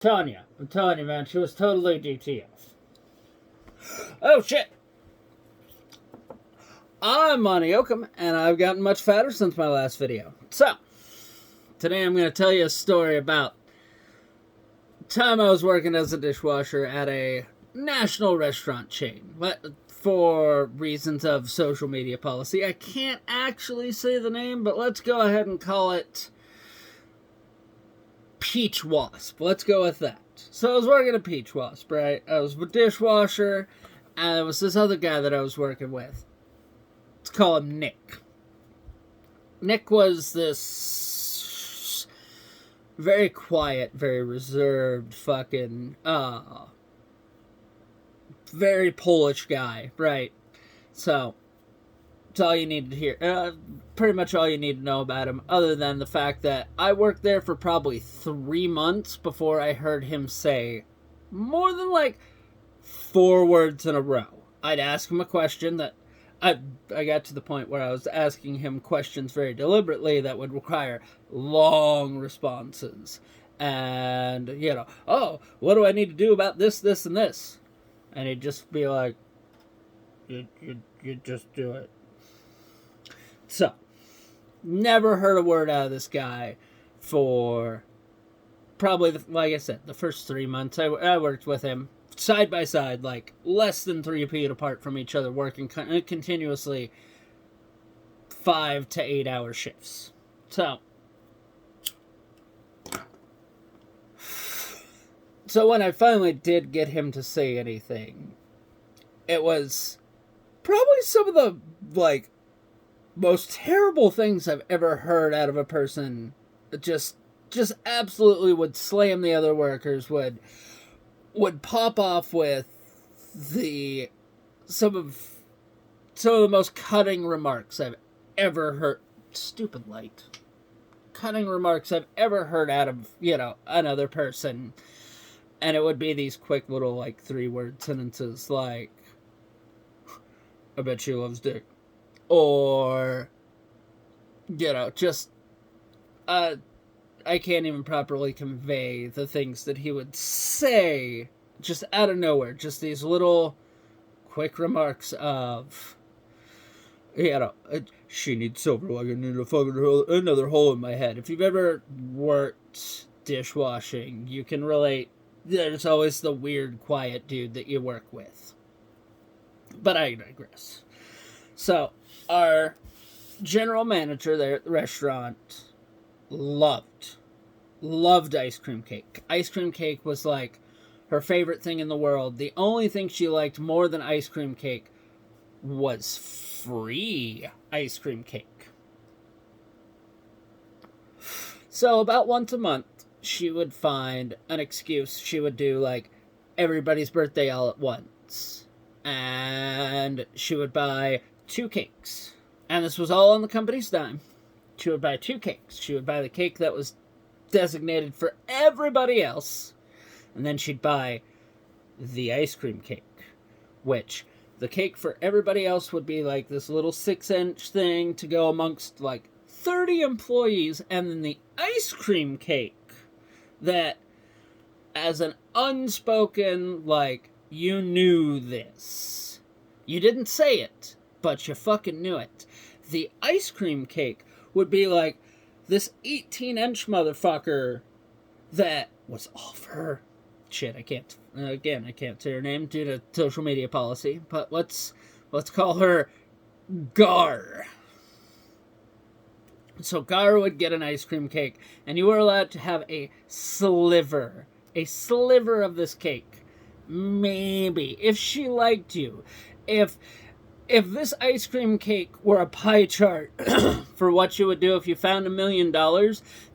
I'm telling you, man, she was totally DTF. Oh shit! I'm Monty Oakham, and I've gotten much fatter since my last video. So, today I'm going to tell you a story about the time I was working as a dishwasher at a national restaurant chain. But for reasons of social media policy, I can't actually say the name, but let's go ahead and call it Peach Wasp. Let's go with that. So I was working at Peach Wasp, right? I was a dishwasher, and there was this other guy that I was working with. Let's call him Nick. Nick was this very quiet, very reserved, fucking, very Polish guy, right? So, that's all you need to hear. Pretty much all you need to know about him, other than the fact that I worked there for probably 3 months before I heard him say more than like 4 words in a row. I'd ask him a question that I got to the point where I was asking him questions very deliberately that would require long responses. And, oh, what do I need to do about this, this, and this? And he'd just be like, you just do it. So, never heard a word out of this guy for probably, like I said, the first 3 months I worked with him. Side by side, like less than 3 feet apart from each other, working continuously 5 to 8 hour shifts. So when I finally did get him to say anything, it was probably some of the like most terrible things I've ever heard out of a person. Just absolutely would slam the other workers, would pop off with some of the most cutting remarks I've ever heard. Stupid light. Cutting remarks I've ever heard out of, another person. And it would be these quick little, 3-word sentences like, I bet she loves dick. Or, I can't even properly convey the things that he would say just out of nowhere. Just these little quick remarks of, she needs silver like I need another hole in my head. If you've ever worked dishwashing, you can relate. There's always the weird, quiet dude that you work with. But I digress. So, our general manager there at the restaurant loved ice cream cake. Ice cream cake was like her favorite thing in the world. The only thing she liked more than ice cream cake was free ice cream cake. So about once a month, she would find an excuse. She would do everybody's birthday all at once. And she would buy 2 cakes. And this was all on the company's dime. She would buy 2 cakes. She would buy the cake that was designated for everybody else, and then she'd buy the ice cream cake, which the cake for everybody else would be like this little 6-inch thing to go amongst 30 employees, and then the ice cream cake that, as an unspoken, you knew this. You didn't say it, but you fucking knew it. The ice cream cake would be this 18-inch motherfucker that was all for her. Shit, I can't say her name due to social media policy, but let's call her Gar. So Gar would get an ice cream cake, and you were allowed to have a sliver of this cake. Maybe, if she liked you. If this ice cream cake were a pie chart for what you would do if you found $1 million,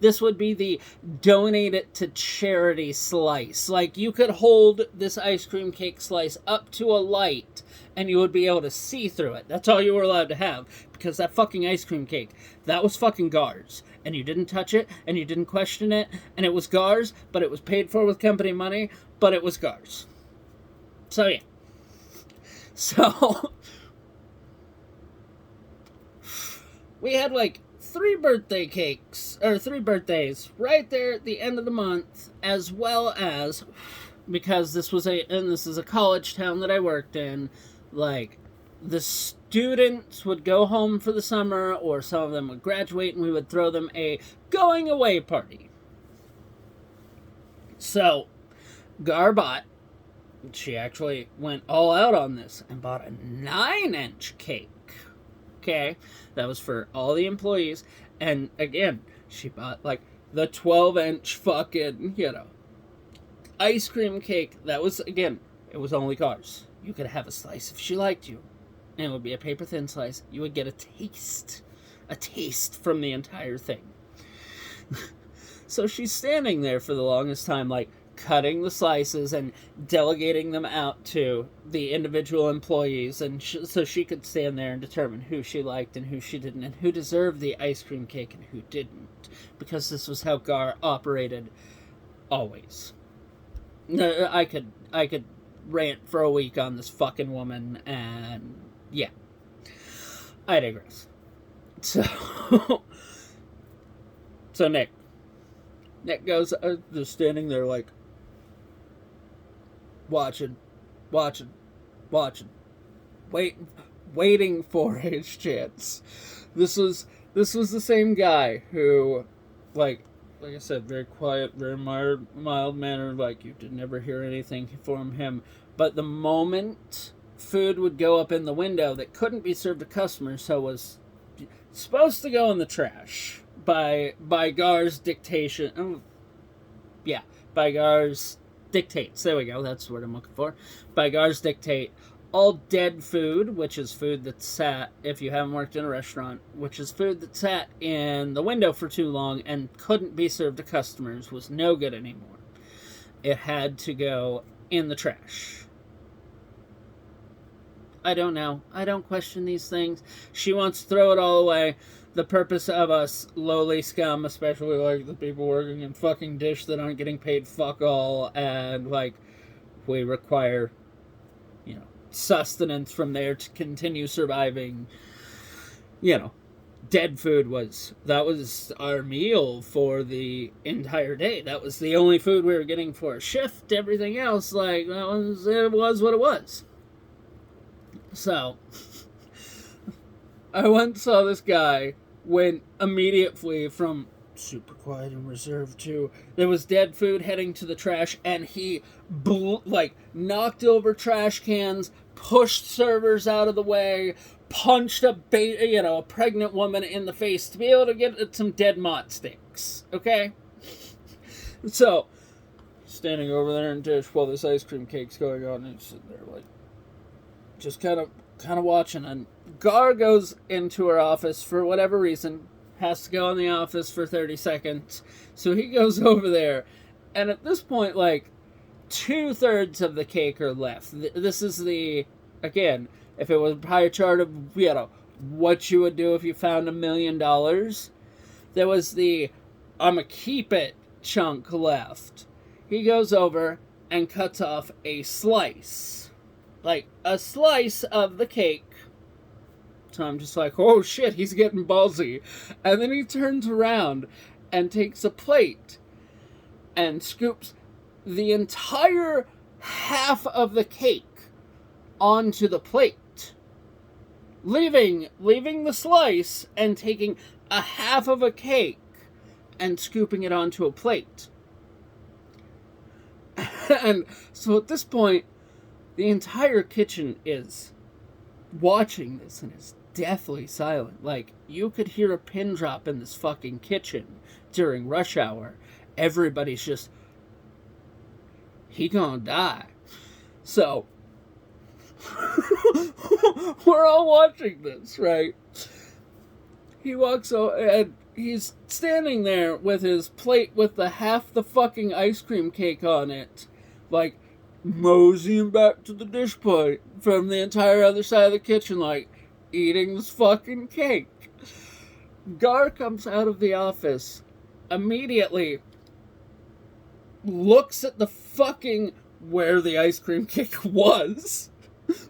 this would be the donate it to charity slice. You could hold this ice cream cake slice up to a light and you would be able to see through it. That's all you were allowed to have, because that fucking ice cream cake, that was fucking Gar's. And you didn't touch it, and you didn't question it, and it was Gar's, but it was paid for with company money, but it was Gar's. So, yeah. So we had three birthday cakes, or 3 birthdays, right there at the end of the month, as well as, because this is a college town that I worked in, like, the students would go home for the summer, or some of them would graduate, and we would throw them a going away party. So, Garbot, she actually went all out on this and bought a 9-inch cake. Okay, that was for all the employees, and again, she bought like the 12-inch fucking, ice cream cake. That was, again, it was only Gar's. You could have a slice if she liked you. And it would be a paper thin slice. You would get a taste from the entire thing. So she's standing there for the longest time, like, cutting the slices and delegating them out to the individual employees, and so she could stand there and determine who she liked and who she didn't, and who deserved the ice cream cake and who didn't, because this was how Gar operated always. I could rant for a week on this fucking woman, and yeah, I digress. So Nick goes, just standing there like, watching, waiting for his chance. This was the same guy who, like I said, very quiet, very mild mannered, like, you did never hear anything from him. But the moment food would go up in the window that couldn't be served to customers, so was supposed to go in the trash by Gar's dictation. By Gar's dictates. There we go. That's the word I'm looking for. By Gar's dictate, all dead food, which is food that sat, if you haven't worked in a restaurant, which is food that sat in the window for too long and couldn't be served to customers, was no good anymore. It had to go in the trash. I don't know. I don't question these things. She wants to throw it all away. The purpose of us lowly scum, especially like the people working in fucking dish that aren't getting paid fuck all, and like we require, sustenance from there to continue surviving. Dead food was our meal for the entire day. That was the only food we were getting for a shift. Everything else, it was what it was. So, I once saw this guy went immediately from super quiet and reserved to there was dead food heading to the trash, and he knocked over trash cans, pushed servers out of the way, punched a pregnant woman in the face to be able to get at some dead mott sticks. Okay, so standing over there in dish while this ice cream cake's going on, and he's sitting there like, just kind of watching, and Gar goes into her office for whatever reason, has to go in the office for 30 seconds, so he goes over there, and at this point, 2/3 of the cake are left. This is again, if it was a pie chart of, what you would do if you found $1 million, there was the I'ma keep it chunk left. He goes over and cuts off a slice. A slice of the cake. So I'm just like, oh shit, he's getting ballsy. And then he turns around and takes a plate and scoops the entire half of the cake onto the plate. Leaving the slice and taking a half of a cake and scooping it onto a plate. And so at this point, the entire kitchen is watching this and is deathly silent. You could hear a pin drop in this fucking kitchen during rush hour. Everybody's just, he gonna die. So, we're all watching this, right? He walks over, and he's standing there with his plate with half the fucking ice cream cake on it, moseying back to the dish plate from the entire other side of the kitchen, eating this fucking cake. Gar comes out of the office, immediately looks at the fucking where the ice cream cake was,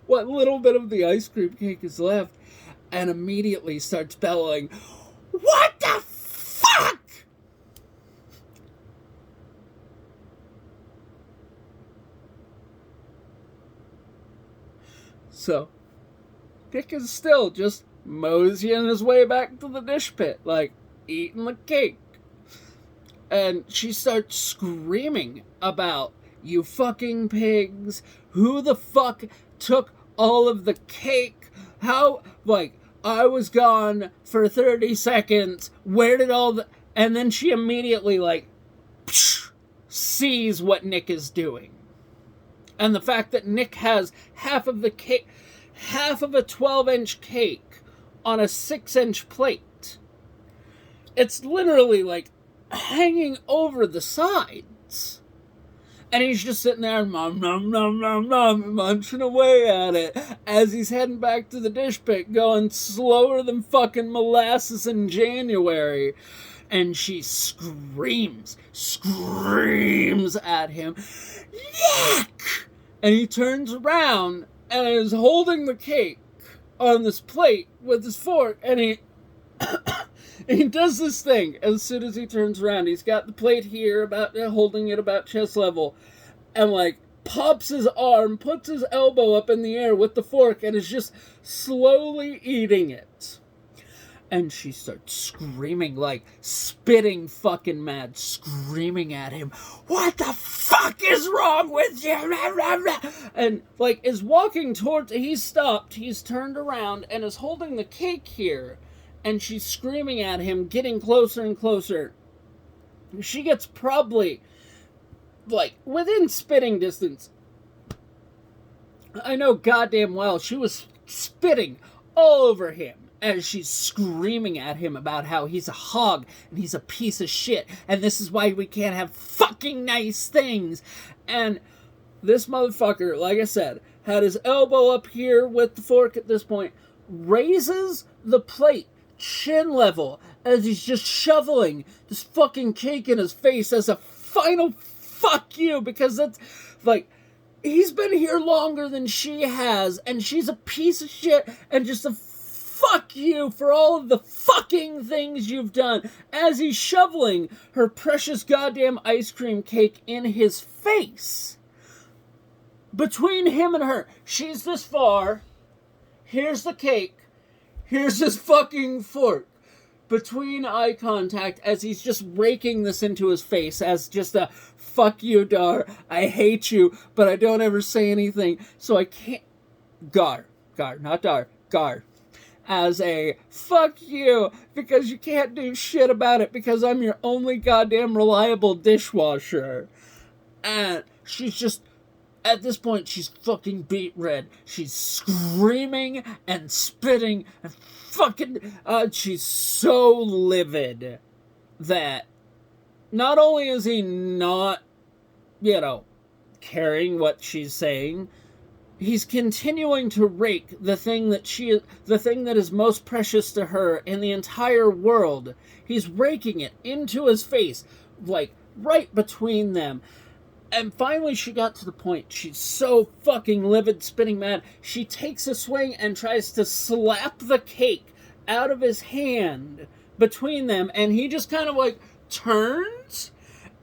what little bit of the ice cream cake is left, and immediately starts bellowing, What the fuck? So, Nick is still just moseying his way back to the dish pit, like, eating the cake. And she starts screaming about, you fucking pigs, who the fuck took all of the cake? How, like, I was gone for 30 seconds, where did all the... And then she immediately, like, sees what Nick is doing. And the fact that Nick has half of the cake, half of a 12-inch cake on a 6-inch plate. It's literally, like, hanging over the sides. And he's just sitting there, nom, nom, nom, nom, nom, munching away at it as he's heading back to the dish pit, going slower than fucking molasses in January. And she screams at him, yuck! And he turns around and is holding the cake on this plate with his fork, and he does this thing as soon as he turns around. He's got the plate here, about holding it about chest level, and like pops his arm, puts his elbow up in the air with the fork, and is just slowly eating it. And she starts screaming, like spitting fucking mad, screaming at him, what the fuck is wrong with you? And like is walking towards, he's stopped, he's turned around and is holding the cake here. And she's screaming at him, getting closer and closer. She gets probably, like, within spitting distance. I know goddamn well she was spitting all over him as she's screaming at him about how he's a hog and he's a piece of shit. And this is why we can't have fucking nice things. And this motherfucker, like I said, had his elbow up here with the fork at this point, raises the plate chin level as he's just shoveling this fucking cake in his face as a final fuck you, because that's like, he's been here longer than she has and she's a piece of shit, and just a fuck you for all of the fucking things you've done as he's shoveling her precious goddamn ice cream cake in his face. Between him and her, she's this far, here's the cake, here's his fucking fork. Between eye contact as he's just raking this into his face as just a fuck you, Dar. I hate you, but I don't ever say anything, so I can't. Gar, not Dar. Gar. As a fuck you, because you can't do shit about it because I'm your only goddamn reliable dishwasher. And she's just, at this point, she's fucking beet red. She's screaming and spitting and fucking... she's so livid that not only is he not, caring what she's saying, he's continuing to rake the thing that is most precious to her in the entire world. He's raking it into his face, like, right between them. And finally she got to the point, she's so fucking livid, spitting mad, she takes a swing and tries to slap the cake out of his hand between them, and he just kind of like turns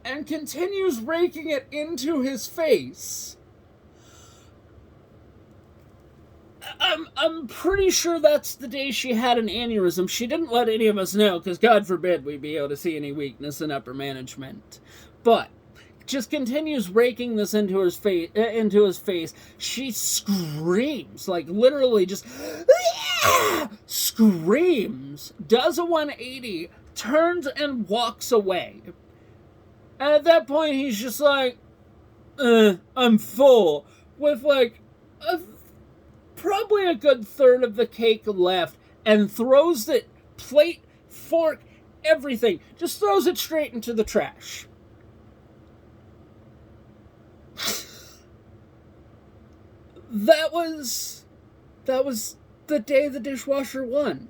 and continues raking it into his face. I'm pretty sure that's the day she had an aneurysm. She didn't let any of us know, because God forbid we'd be able to see any weakness in upper management. But just continues raking this into his face. She screams, like literally just screams, does a 180, turns and walks away. And at that point he's just like, I'm full, with like probably a good third of the cake left, and throws it, plate, fork, everything, just throws it straight into the trash. That was the day the dishwasher won.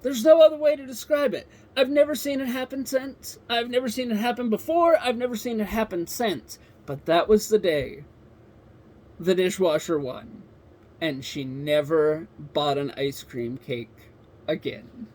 There's no other way to describe it. I've never seen it happen since. I've never seen it happen before. I've never seen it happen since. But that was the day the dishwasher won. And she never bought an ice cream cake again.